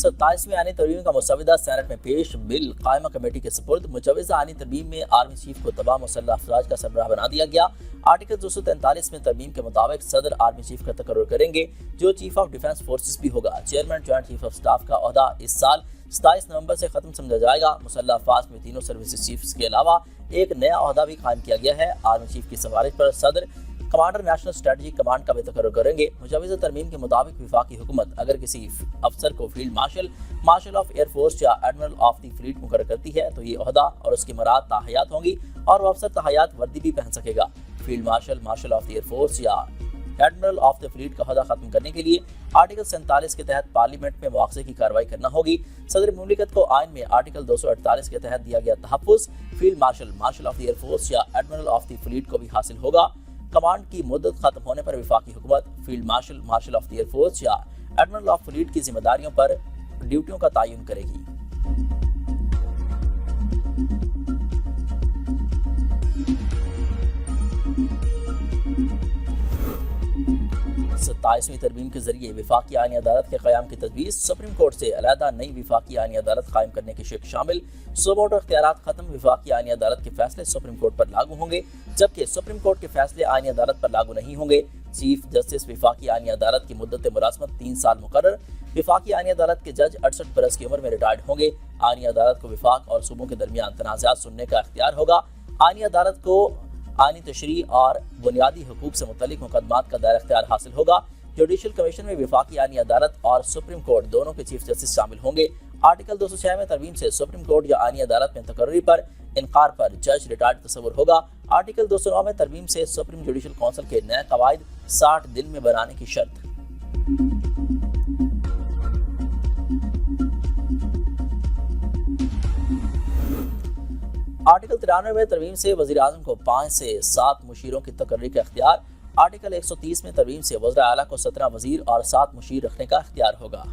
27वीं आईनी तरमीम का मुसवदा सेनेट में पेश, बिल कायमा कमेटी के सुपुर्द। मुजवज़ा आईनी तरमीम में आर्मी चीफ को तमाम मुसल्लह अफवाज का सरबराह बना दिया गया। आर्टिकल 243 में तरमीम के मुताबिक सदर आर्मी चीफ का तकर्रुर करेंगे, जो चीफ ऑफ डिफेंस फोर्सेस भी होगा। Chairman joint chief of staff का ओहदा इस साल 27 नवंबर से खत्म समझा जाएगा। मुसल्लह अफवाज में तीनों सर्विसेज चीफ्स के अलावा एक नया ओहदा भी कायम किया गया है। आर्मी चीफ की सिफारिश पर सदर कमांडर नेशनल स्ट्रेटजिक कमांड का भी तकर्रुर करेंगे। मुजवज़ा तरमीम के मुताबिक विफाकी हुकूमत अगर किसी अफसर को field marshal, marshal of air force या एडमिरल ऑफ द फ्लीट मुकर्रर करती है तो ये ओहदा और उसकी मराद ताहयात होंगी और वह अफसर ताहयात वर्दी भी पहन सकेगा। Field marshal, marshal of the air force या एडमिरल ऑफ द फ्लीट का ओहदा खत्म करने के लिए आर्टिकल 47 के तहत पार्लियामेंट में मुआवजे की कार्रवाई करना होगी। सदर मुमलिकत को आइन में आर्टिकल 248 के तहत दिया गया तहफ़्फ़ुज़ field marshal, marshal of the air force या एडमिरल ऑफ द फ्लीट को भी हासिल होगा। कमांड की मुद्दत खत्म होने पर विफाकी हुकूमत field marshal, marshal of the air force या एडमिरल ऑफ फ्लीट की जिम्मेदारियों पर ड्यूटियों का तयन करेगी। 27वीं तरमीम के जरिए विफाकी आईनी अदालत के क़याम की तजवीज़। सुप्रीम कोर्ट से अलहदा नई विफाकी आईनी अदालत कायम करने की शिक शामिल। सुबोर्ड इख्तियारात खत्म, विफाकी आईनी अदालत के फैसले सुप्रीम कोर्ट पर लागू होंगे, जबकि सुप्रीम कोर्ट के फैसले आईनी अदालत पर लागू नहीं होंगे। चीफ जस्टिस विफाकी आईनी अदालत की मुद्दत मुलाज़मत 3 साल मुकर्रर। विफाकी आईनी अदालत के जज 68 बरस की उम्र में रिटायर्ड होंगे। आईनी अदालत को विफाक और सूबों के दरमियान तनाज़ात सुनने का इख्तियार होगा। आईनी अदालत को आईनी तशरीह और बुनियादी हुकूक से मुतल्लिक मुकदमात का दायरा इख्तियार हासिल होगा। जुडिशल कमीशन में विफाकी आईनी अदालत और सुप्रीम कोर्ट दोनों के चीफ जस्टिस शामिल होंगे। आर्टिकल 206 में तरमीम से सुप्रीम कोर्ट या आईनी अदालत में तकर्री पर इनकार पर जज रिटायर्ड तस्वुर होगा। आर्टिकल 209 में तरमीम से सुप्रीम जुडिशल काउंसिल के नए कवायद 60 दिन में बनाने की शर्त। आर्टिकल 93 में तरमीम से वज़ीर आज़म को 5 से 7 मुशीरों की तकर्री का इख्तियार। आर्टिकल 130 में तरमीम से वज़ीर आला को 17 वज़ीर और 7 मुशीर रखने का इख्तियार होगा।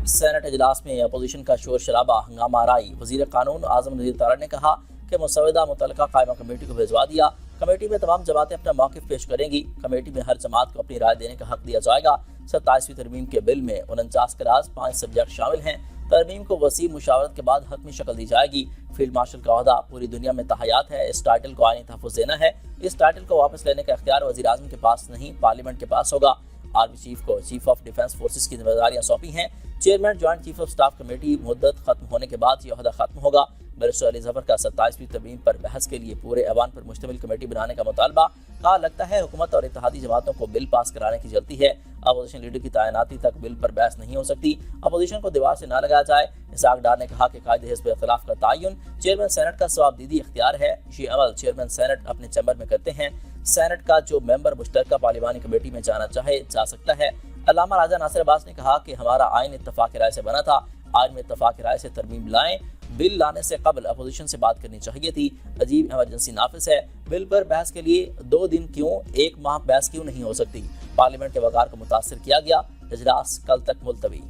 सेनेट इजलास में अपोजिशन का शोर शराबा, हंगामा आराई। वज़ीर कानून आज़म नज़ीर तारा ने कहा कि मुसवदा मुतल्लिका कायमा कमेटी को भिजवा दिया। कमेटी में तमाम जमातें अपना मौक़िफ़ पेश करेंगी। कमेटी में हर जमात को अपनी राय देने का हक दिया जाएगा। 27वीं तरमीम के बिल में 49 क्लास 5 सब्जेक्ट शामिल हैं। तरमीम को वसी मुशावरत के बाद हतमी शक्ल दी जाएगी। फील्ड मार्शल का ओहदा पूरी दुनिया में तहयात है। इस टाइटल को आईनी तहफ़्फ़ुज़ देना है। इस टाइटल को वापस लेने का इख्तियार वज़ीर आज़म के पास नहीं, पार्लियामेंट के पास होगा। आर्मी चीफ को चीफ ऑफ डिफेंस फोर्सेस की जिम्मेदारियां सौंपी हैं। Chairman joint chief of staff committee मुद्दत खत्म होने के बाद ये ओहदा खत्म होगा। बैरिस्टर अली ज़फ़र का 27वीं तरमीम पर बहस के लिए पूरे ऐवान पर मुश्तमिल कमेटी बनाने का मुतालबा। कहा लगता है हुकूमत और इत्तेहादी जमातों को बिल पास कराने की जल्दी है। अपोजिशन लीडर की तैनाती तक बिल पर बहस नहीं हो सकती। अपोजिशन को दीवार से ना लगाया जाए। इसाक डार ने कहा कि कायदे हिज़्ब इख्तिलाफ का तयन चेयरमैन सेनेट का सवाबदीदी इख्तियार है। ये अमल चेयरमैन सेनेट अपने चैम्बर में करते हैं। सेनेट का जो मेंबर मुश्तरका पार्लिमानी कमेटी में जाना चाहे जा सकता है। अल्लामा राजा नासिर अब्बास ने कहा कि हमारा आइन इत्तफाक राय से बना था। आइन में इत्तफाक राय से तरमीम लाएं। बिल लाने से कबल अपोजिशन से बात करनी चाहिए थी। अजीब इमरजेंसी नाफिस है। बिल पर बहस के लिए 2 दिन क्यों, 1 माह बहस क्यों नहीं हो सकती। पार्लियामेंट के वकार को मुतासर किया गया। इजलास कल तक मुलतवी।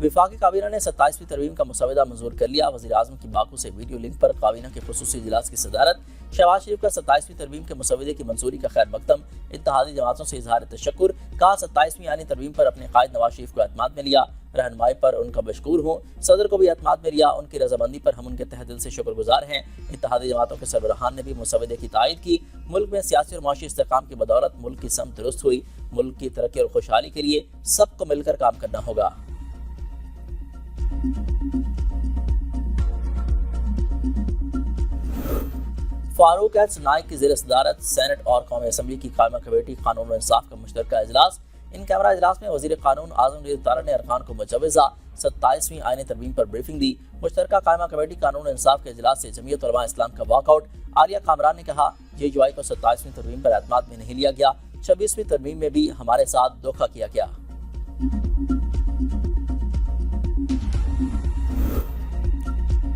विफाकी काबीना ने 27वीं तरमीम का मुसवदा मंजूर कर लिया। वज़ीर आज़म की बाकू से वीडियो लिंक पर काबीना के खुसूसी इजलास की सदारत। शहबाज शरीफ का 27वीं तरमीम के मुसवदे की मंजूरी का खैर मकदम। इत्तेहादी जमातों से इजहार तशक्कुर। कहा 27वीं आईनी तरमीम पर अपने कायद नवाज शरीफ को एतमाद में लिया। रहनुमाई पर उनका मशकूर हूँ। सदर को भी एतमाद में लिया। उनकी रजामंदी पर हम उनके तहे दिल से शुक्रगुजार हैं। इत्तेहादी जमातों के सरबराहान ने भी मुसवदे की तायद की। मुल्क में सियासी और माशी इस्तेकाम की बदौलत मुल्क की समत दुरुस्त हुई। मुल्क की तरक्की और खुशहाली के लिए सबको मिलकर काम करना होगा। फारूक एच नाइक की ज़ेर सदारत सेनेट और कौमी असम्बली की कायमा कमेटी कानून और इंसाफ का मुश्तरका इजलास। इन कैमरा इजलास में वज़ीर कानून आज़म नज़ीर तारा ने अरकान को मुजवज़ा 27वीं आईनी तरमीम पर ब्रीफिंग दी। मुश्तरका कायमा कमेटी कानून और इंसाफ के इजलास से जमीयत उलमा इस्लाम का वॉकआउट। आलिया कामरान ने कहा JUI को 27वीं तरमीम पर एतमाद में नहीं लिया गया। 26वीं तरमीम में भी हमारे साथ धोखा किया गया।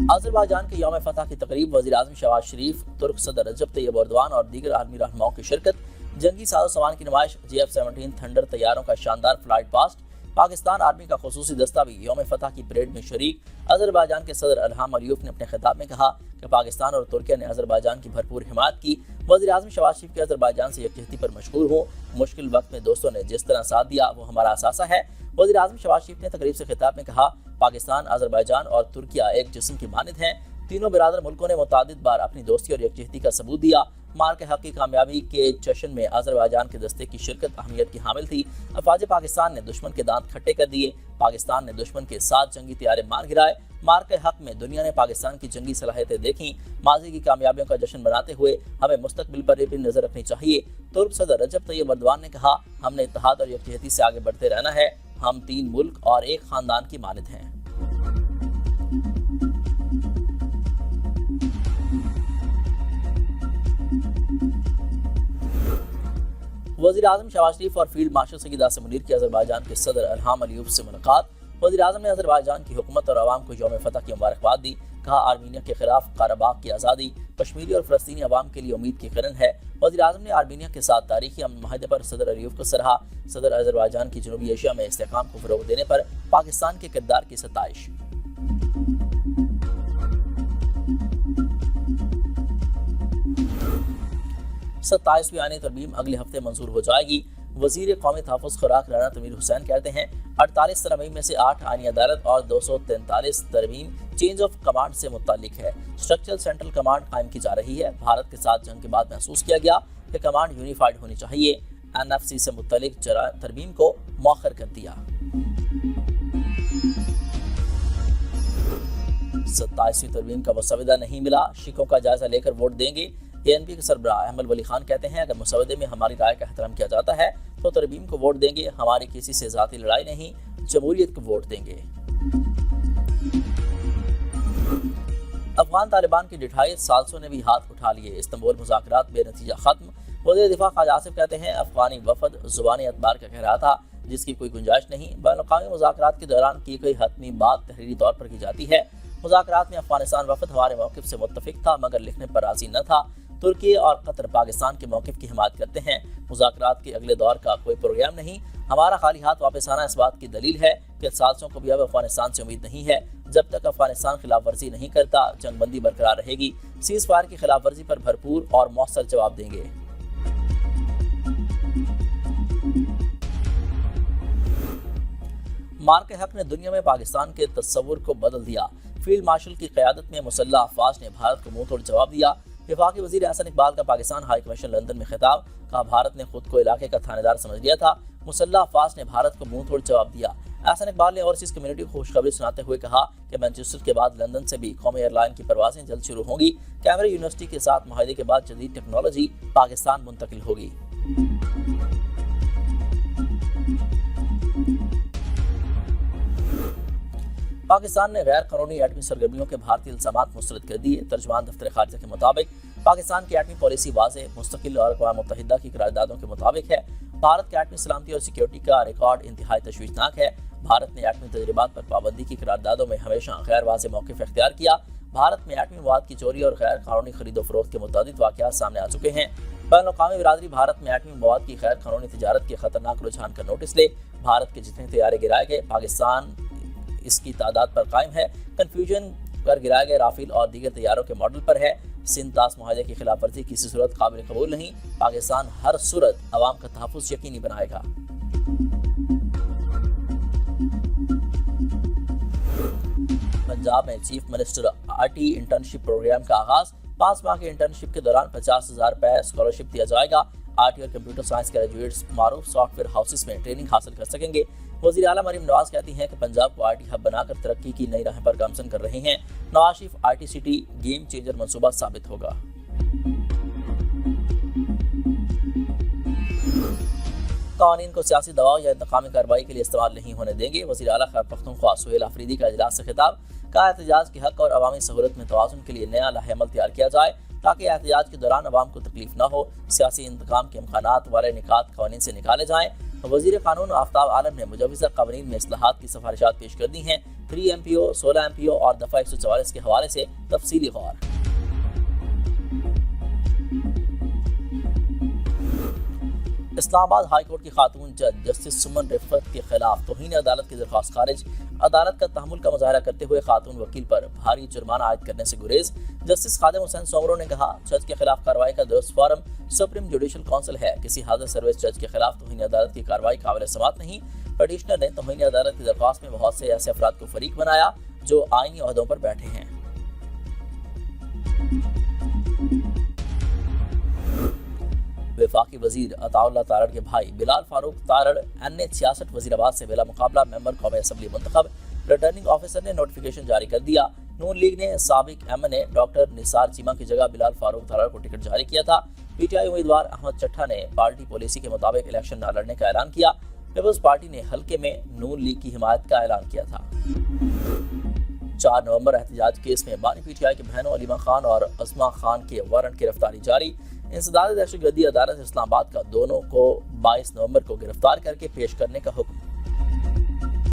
अज़रबैजान के यौम फतह की तकरीब। वज़ीर आज़म शहबाज शरीफ, तुर्क सदर रजब तैयब एर्दोआन और दीगर आलमी रहनुमाओं की शिरकत। जंगी साजो सामान की नुमाइश, JF-17 थंडर तैयारों का शानदार फ्लाइट पास्ट, पाकिस्तान आर्मी का खुसूसी दस्ता भी यौम फतह की परेड में शरीक। अजरबैजान के सदर इल्हाम अलियेव ने अपने खिताब में कहा कि पाकिस्तान और तुर्किया ने अजरबैजान की भरपूर हिमायत की। वज़ीर-ए-आज़म शहबाज शरीफ के अजरबैजान से यकजहती पर मशहूर हूँ। मुश्किल वक्त में दोस्तों ने जिस तरह साथ दिया वो हमारा असासा है। वज़ीर-ए-आज़म शहबाज शरीफ ने तकरीब से खिताब में कहा, पाकिस्तान, अजरबैजान और तुर्किया एक जिस्म की मानद हैं। तीनों बिरादर मुल्कों ने मुतादिद बार अपनी दोस्ती और यकजहती का सबूत दिया। मार के हक की कामयाबी के जश्न में अजरबैजान के दस्ते की शिरकत अहमियत की हामिल थी। अफवाज पाकिस्तान ने दुश्मन के दांत खट्टे कर दिए। पाकिस्तान ने दुश्मन के 7 जंगी तैयारे मार गिराए। मार के हक में दुनिया ने पाकिस्तान की जंगी सलाहियतें देखी। माजी की कामयाबियों का जश्न मनाते हुए हमें मुस्तकबिल पर भी नजर रखनी चाहिए। तुर्क सदर रजब तैयब एर्दोगान ने कहा, हमने इत्तेहाद और यकजहती से आगे बढ़ते रहना है। हम 3 मुल्क और एक खानदान की मानद हैं। वज़ीर-ए-आज़म शहबाज शरीफ और फील्ड मार्शल सईद आसिम मुनीर की अजरबैजान के सदर इल्हाम अलियेव से मुलाकात। वज़ीर-ए-आज़म ने अजरबैजान की हुकूमत और अवाम को यौम फतह की मुबारकबाद दी। कहा, आर्मीनिया के खिलाफ काराबाग की आज़ादी कश्मीरी और फ़लस्तीनी अवाम के लिए उम्मीद की किरण है। वज़ीर-ए-आज़म ने आर्मीनिया के साथ तारीखी अमन माहिदे पर सदर अलियेव को सराहा। सदर अजरबैजान की जनूबी एशिया में इस्तेहकाम को फ़रोग़ देने पर पाकिस्तान के किरदार की सताइश। 27वीं आईनी तरमीम अगले हफ्ते मंजूर हो जाएगी। वज़ीर कौमी तहफ़्फ़ुज़ खुराक राना तमीर हुसैन कहते हैं, 48 तरमीम में से 8 आईनी अदालत और 243 तरमीम चेंज ऑफ कमांड से मुताल्लिक है। स्ट्रक्चरल सेंट्रल कमांड कायम की जा रही है। भारत के साथ जंग के बाद महसूस किया गया कि कमांड यूनिफाइड होनी चाहिए। NFC से मुताल्लिक तरमीम को मौखर कर दिया। 27वीं तरमीम का मुसवदा नहीं मिला, शिकों का जायजा लेकर वोट देंगे। ANP के सरबराह अहमद वली खान कहते हैं, अगर मुसवदे में हमारी राय का एहतराम किया जाता है तो तरमीम को वोट देंगे। हमारी किसी से ज़ाती लड़ाई नहीं, जमहूरियत को वोट देंगे। अफगान तालिबान की डिठाई सालसों ने भी हाथ उठा लिए। इस्तांबुल मुज़ाकरात बेनतीजा खत्म। वज़ीर दिफा ख़ाजा आसिफ कहते हैं, अफगानी वफद ज़ुबानी एतबार का कह रहा था जिसकी कोई गुंजाइश नहीं। बैनुल-अक़वामी मुज़ाकरात के दौरान की गई हतमी बात तहरीरी तौर पर की जाती है। मुज़ाकरात में अफगानिस्तान वफद हमारे मौक़िफ़ से मुत्तफ़िक़ था मगर लिखने पर राज़ी न था। तुर्की और कतर पाकिस्तान के मौक़िफ़ की हिमायत करते हैं। मुज़ाकरात के अगले दौर का कोई प्रोग्राम नहीं। हमारा खाली हाथ वापस आना इस बात की दलील है कि सालसों को भी अब अफगानिस्तान से उम्मीद नहीं है। जब तक अफगानिस्तान खिलाफ वर्जी नहीं करता जंगबंदी बरकरार रहेगी। सीज़ फायर की खिलाफ वर्जी पर भरपूर और मौसर जवाब देंगे। मार के हक ने दुनिया में पाकिस्तान के तस्वुर को बदल दिया। फील्ड मार्शल की क़यादत में मुसल्लह अफ़वाज ने भारत को मुंह तोड़ जवाब दिया। वफाकी वज़ीर एहसन इकबाल का पाकिस्तान हाई कमीशन लंदन में खिताब। कहा, भारत ने खुद को इलाके का थानेदार समझ लिया था। मुसल्लह अफ़वाज ने भारत को मुंह तोड़ जवाब दिया। एहसन इकबाल ने ओवरसीज़ कम्युनिटी को खुशखबरी सुनाते हुए कहा कि मैनचेस्टर के बाद लंदन से भी कौमी एयरलाइन की परवाजें जल्द शुरू होंगी। कैमरा यूनिवर्सिटी के साथ मुआहदे के बाद जदीद टेक्नोलॉजी पाकिस्तान मुंतकिल होगी। पाकिस्तान ने गैर कानूनी एटमी सरगर्मियों के भारतीय इल्जामात मुस्तरद कर दिए। तर्जुमान दफ्तर खारजा के मुताबिक पाकिस्तान की एटमी पॉलिसी वाज़ेह, मुस्तकिल और अक़वाम मुत्तहिदा की करारदादों के मुताबिक है। भारत के एटमी सलामती और सिक्योरिटी का रिकॉर्ड इंतहाई तशवीशनाक है। भारत ने एटमी तजर्बात पर पाबंदी की करारदादों में हमेशा गैर वाज़ेह मौक़िफ़ इख्तियार किया। भारत में एटमी मवाद की चोरी और गैर कानूनी खरीदो फरोख्त के मुतअद्दिद वाक़यात सामने आ चुके हैं। बैनुल-अक़वामी बिरादरी भारत में एटमी मवाद की गैर कानूनी तिजारत के खतरनाक रुझान का नोटिस ले। भारत के जितने तैयारे गिराए गए, पाकिस्तान इसकी तादाद पर कायम है। कन्फ्यूजन पर गिराए गए राफेल और दीगर तैयारों के मॉडल पर है। सिंध-तास मुआहदे की खिलाफ वर्जी किसी सूरत काबिल कबूल नहीं। पाकिस्तान हर सूरत अवाम का तहफ़्फ़ुज़ यकीनी बनाएगा। पंजाब में chief minister RT internship programme का आगाज। 5 माह के इंटर्नशिप के दौरान 50,000 रुपये स्कॉलरशिप दिया जाएगा। RT और कंप्यूटर साइंस ग्रेजुएट्स मारूफ सॉफ्टवेयर हाउसेस में ट्रेनिंग हासिल कर सकेंगे। वज़ीर आला मरीम नवाज कहती हैं कि पंजाब को RT हब बनाकर तरक्की की नई राह पर गामजन कर रहे हैं। Nawaz Sharif RT city game changer मंसूबा साबित होगा। कानून को सियासी दबाव या इंतकामी कार्रवाई के लिए इस्तेमाल नहीं होने देंगे। वज़ीर आला खैबर पख्तूनख्वा सुहेल आफरीदी का इजलास से खिताब। कहा, एहतजाज के हक और अवामी सहूलत में तवाज़ुन के लिए नया लाहेअमल तैयार किया जाए ताकि एहतजाज के दौरान अवाम को तकलीफ न हो। सियासी इंतकाम के इम्कानात वाले निकात कानून से निकाले जाएँ। वज़ीर कानून आफ्ताब आलम ने मुजव्वज़ा क़वानीन में इस्लाहात की सिफारिशात पेश कर दी हैं। 3 MPO, 16 MPO और दफ़ा 144 के हवाले से तफसीली गौर। اسلام آباد ہائی کورٹ کی خاتون جج جسٹس سمن رفت کے خلاف توہین عدالت کی درخواست خارج۔ عدالت کا تحمل کا مظاہرہ کرتے ہوئے خاتون وکیل پر بھاری جرمانہ عائد کرنے سے گریز۔ جسٹس خادم حسین سومرو نے کہا، جج کے خلاف کارروائی کا درست فارم سپریم جوڈیشل کونسل ہے۔ کسی حاضر سروس جج کے خلاف توہین عدالت کی کارروائی قابل سماعت نہیں۔ پٹیشنر نے توہین عدالت کی درخواست میں بہت سے ایسے افراد کو فریق بنایا جو آئینی عہدوں پر بیٹھے ہیں۔ وفاقی وزیر عطا اللہ تارڑ کے بھائی بلال فاروق تارڑ NA-66 وزیر آباد سے بلا مقابلہ ممبر قومی اسمبلی منتخب۔ ریٹرننگ آفیسر نے نوٹیفیکیشن جاری کر دیا۔ نون لیگ نے سابق MNA ڈاکٹر نثار چیمہ کی جگہ بلال فاروق تارڑ کو ٹکٹ جاری کیا تھا۔ PTI امیدوار احمد چٹھا نے پارٹی پالیسی کے مطابق الیکشن نہ لڑنے کا اعلان کیا۔ پیپلز پارٹی نے حلقے میں نون لیگ کی حمایت کا اعلان کیا تھا۔ 4 نومبر احتجاج کیس میں بانی PTI کی بہنوں علیمہ خان اور عظمہ خان کے وارنٹ گرفتاری جاری۔ انسداد دہشت گردی عدالت اسلام آباد کا دونوں کو 22 نومبر کو گرفتار کر کے پیش کرنے کا حکم۔